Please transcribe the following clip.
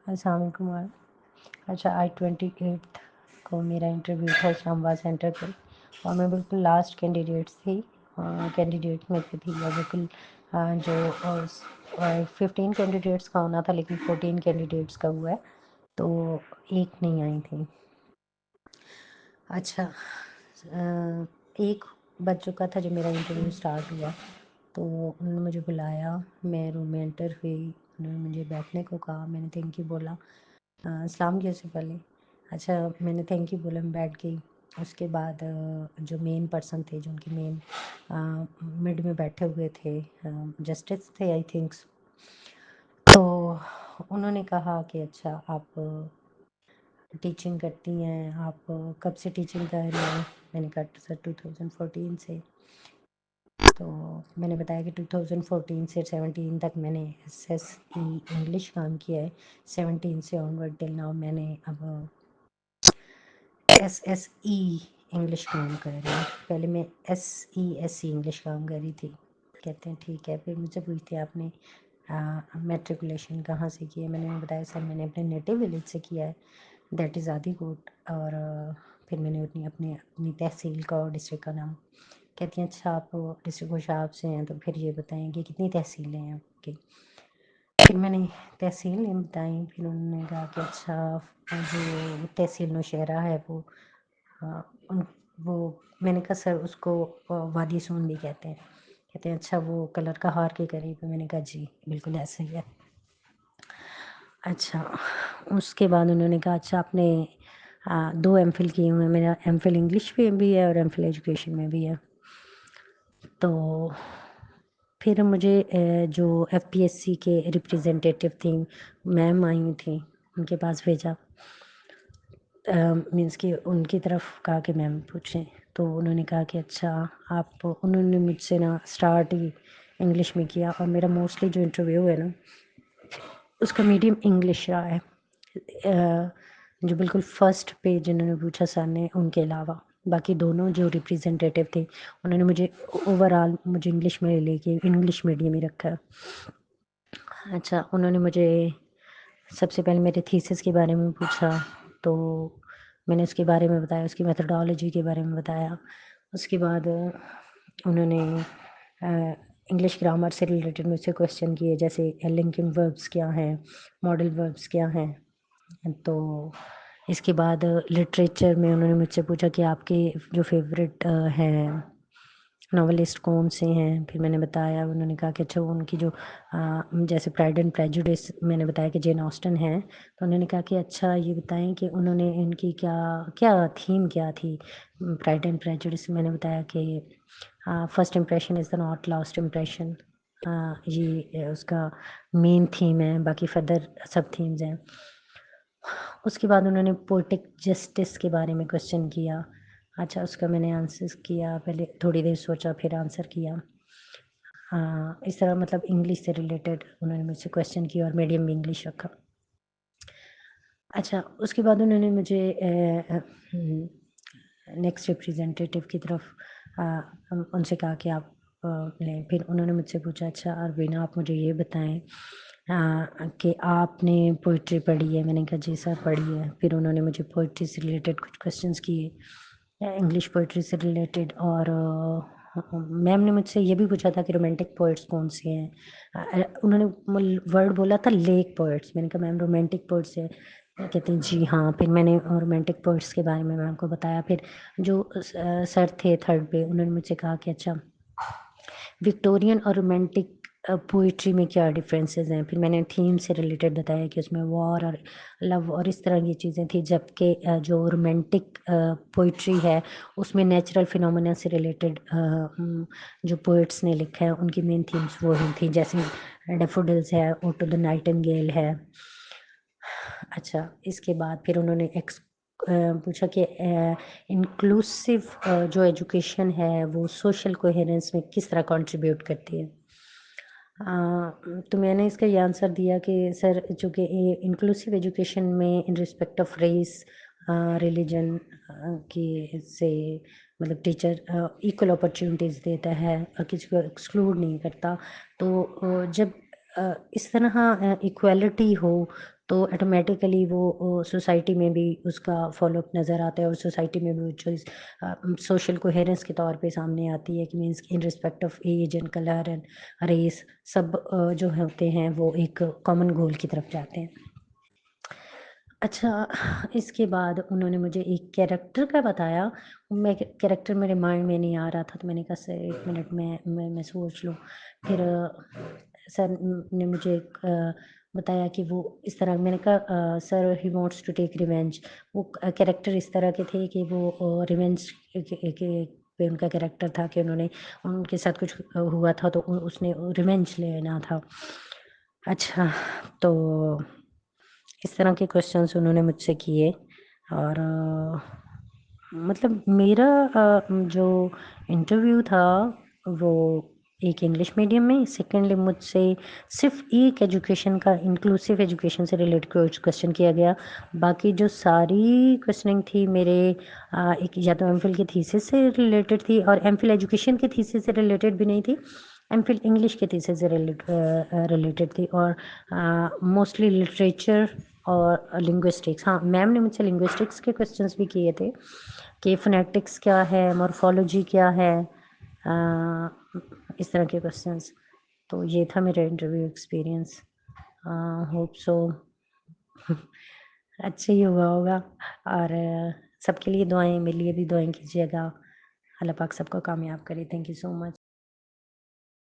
अस्सलाम वालेकुम। अच्छा, आज 28 को मेरा इंटरव्यू था इस्लामाबाद सेंटर पे और मैं बिल्कुल लास्ट कैंडिडेट्स थी। कैंडिडेट में से थी और बिल्कुल जो 15 कैंडिडेट्स का होना था, लेकिन 14 कैंडिडेट्स का हुआ है, तो एक नहीं आई थी। अच्छा, एक बज चुका था जब मेरा इंटरव्यू स्टार्ट हुआ, तो उन्होंने मुझे बुलाया। मैं रूम में एंटर हुई, उन्होंने मुझे बैठने को कहा, मैंने थैंक यू बोला। सलाम किया उससे पहले। अच्छा, मैंने थैंक यू बोला, मैं बैठ गई। उसके बाद जो मेन पर्सन थे, जो उनके मेन मिड में बैठे हुए थे, जस्टिस थे आई थिंक्स, तो उन्होंने कहा कि अच्छा, आप टीचिंग करती हैं, आप कब से टीचिंग कर रही हैं? मैंने कहा सर 2014 से। तो मैंने बताया कि 2014 से 17 तक मैंने SSE इंग्लिश काम किया है। 17 से ऑनवर्ड टिल नाउ मैंने अब SSE इंग्लिश काम कर रही हूँ। पहले मैं SESE इंग्लिश काम कर रही थी। कहते हैं ठीक है। फिर मुझसे पूछते हैं आपने मेट्रिकुलेशन कहाँ से किया है? मैंने बताया सर मैंने अपने नेटिव विलेज से किया है, दैट इज़ आदिकोट। और फिर मैंने अपनी तहसील का और डिस्ट्रिक्ट का नाम। कहती हैं अच्छा, आप डिस्ट्रिक्ट होशियार से हैं, तो फिर ये बताएं कि कितनी तहसीलें हैं आपकी? फिर मैंने तहसील नहीं बताई। फिर उन्होंने कहा कि अच्छा, जो तहसील नौशहरा है वो उन वो मैंने कहा सर उसको वादी सोन भी कहते हैं। कहते हैं अच्छा, वो कलर का हार के करीब है? मैंने कहा जी बिल्कुल ऐसे ही है। अच्छा, उसके बाद उन्होंने कहा अच्छा, आपने 2 एमफिल किए हुए हैं। मेरा एमफिल इंग्लिश में भी है और एमफिल एजुकेशन में भी है। तो फिर मुझे जो FPSC के रिप्रेजेंटेटिव थी, मैम आई हुई थी, उनके पास भेजा। मीन्स कि उनकी तरफ कहा कि मैम पूछें, तो उन्होंने कहा कि अच्छा, आप उन्होंने मुझसे ना स्टार्ट ही इंग्लिश में किया और मेरा मोस्टली जो इंटरव्यू है ना, उसका मीडियम इंग्लिश रहा है। जो बिल्कुल फर्स्ट पे जिन्होंने पूछा सर ने, उनके अलावा बाकी दोनों जो रिप्रेजेंटेटिव थे, उन्होंने मुझे ओवरऑल मुझे इंग्लिश में लेके इंग्लिश मीडियम ही रखा है। अच्छा, उन्होंने मुझे सबसे पहले मेरे थीसिस के बारे में पूछा, तो मैंने उसके बारे में बताया, उसकी मेथडोलॉजी के बारे में बताया। उसके बाद उन्होंने इंग्लिश ग्रामर से रिलेटेड मुझसे क्वेश्चन किए, जैसे लिंकिंग वर्ब्स क्या हैं, मॉडल वर्ब्स क्या हैं। तो इसके बाद लिटरेचर में उन्होंने मुझसे पूछा कि आपके जो फेवरेट हैं नॉवेलिस्ट कौन से हैं। फिर मैंने बताया, उन्होंने कहा कि अच्छा, वो उनकी जो जैसे प्राइड एंड प्रेजुडिस मैंने बताया कि जेन ऑस्टन है, तो उन्होंने कहा कि अच्छा, ये बताएं कि उन्होंने इनकी क्या क्या थीम क्या थी प्राइड एंड प्रेजुडिस। मैंने बताया कि first impression is the not last impression, ये उसका मेन थीम है, बाकी फर्दर सब थीम्स हैं। उसके बाद उन्होंने पोएटिक जस्टिस के बारे में क्वेश्चन किया। अच्छा, उसका मैंने आंसर किया, पहले थोड़ी देर सोचा फिर आंसर किया। इस तरह मतलब इंग्लिश से रिलेटेड उन्होंने मुझसे क्वेश्चन किया और मीडियम में इंग्लिश रखा। अच्छा, उसके बाद उन्होंने मुझे नेक्स्ट रिप्रेजेंटेटिव की तरफ उनसे कहा कि आप मिलें। फिर उन्होंने मुझसे पूछा अच्छा अरवीना, आप मुझे ये बताएं कि आपने पोइट्री पढ़ी है? मैंने कहा जी सर पढ़ी है। फिर उन्होंने मुझे पोइट्री से रिलेटेड कुछ क्वेश्चंस किए, इंग्लिश पोइट्री से रिलेटेड। और मैम ने मुझसे ये भी पूछा था कि रोमांटिक पोइट्स कौन से हैं। उन्होंने वर्ड बोला था लेक पोइट्स। मैंने कहा मैम रोमांटिक पोइट्स है? कहती हैं जी हाँ। फिर मैंने रोमांटिक पोइट्स के बारे में मैम को बताया। फिर जो सर थे थर्ड पे, उन्होंने मुझसे कहा कि अच्छा, विक्टोरियन और रोमांटिक पोइट्री में क्या डिफरेंसेस हैं। फिर मैंने थीम से रिलेटेड बताया कि उसमें वॉर और लव और इस तरह की चीज़ें थी, जबकि जो रोमांटिक पोइट्री है उसमें नेचुरल फिनोमेना से रिलेटेड जो पोइट्स ने लिखा है उनकी मेन थीम्स वो ही थी, जैसे डेफोडिल्स है, ओटो द नाइटिंगेल है। अच्छा, इसके बाद फिर उन्होंने पूछा कि इंक्लूसिव जो एजुकेशन है वो सोशल कोहेरेंस में किस तरह कंट्रीब्यूट करती है। तो मैंने इसका ये आंसर दिया कि सर, चूँकि इंक्लूसिव एजुकेशन में in respect of race, religion की से मतलब टीचर इक्वल अपॉर्चुनिटीज़ देता है और किसी को एक्सक्लूड नहीं करता। तो जब इस तरह इक्वालिटी हो, तो ऑटोमेटिकली वो सोसाइटी में भी उसका फ़ॉलोअप नज़र आता है और सोसाइटी में भी वो चीज़ सोशल कोहेरेंस के तौर पे सामने आती है कि means in respect of age and colour and race सब जो होते हैं वो एक कॉमन गोल की तरफ जाते हैं। अच्छा, इसके बाद उन्होंने मुझे एक कैरेक्टर का बताया, मैं कैरेक्टर मेरे माइंड में नहीं आ रहा था, तो मैंने कहा सर 1 मिनट में मैं सोच लूँ। फिर सर ने मुझे एक बताया कि वो इस तरह, मैंने कहा sir he wants to take revenge. वो कैरेक्टर इस तरह के थे कि वो रिवेंज के पे उनका कैरेक्टर था कि उन्होंने उनके साथ कुछ हुआ था तो उसने रिवेंज लेना था। अच्छा, तो इस तरह के क्वेश्चंस उन्होंने मुझसे किए और मतलब मेरा जो इंटरव्यू था वो एक इंग्लिश मीडियम में, सेकेंडली मुझसे सिर्फ एक एजुकेशन का, इंक्लूसिव एजुकेशन से रिलेटेड क्वेश्चन किया गया। बाकी जो सारी क्वेश्चनिंग थी मेरे एक या तो एमफिल की थीसिस से रिलेटेड थी और एमफिल एजुकेशन की थीसिस से रिलेटेड भी नहीं थी, एमफिल इंग्लिश की थीसिस से रिलेटेड थी और मोस्टली लिटरेचर और लिंग्विस्टिक्स। हाँ, मैम ने मुझसे लिंग्विस्टिक्स के क्वेश्चंस भी किए थे कि फोनेटिक्स क्या है, मॉर्फोलॉजी क्या है, इस तरह के क्वेश्चंस। तो ये था मेरा इंटरव्यू एक्सपीरियंस। होप सो अच्छा ही हुआ होगा और सबके लिए दुआएं, मेरे लिए भी दुआएं कीजिएगा। अल्लाह पाक सबको कामयाब करे। Thank you so much.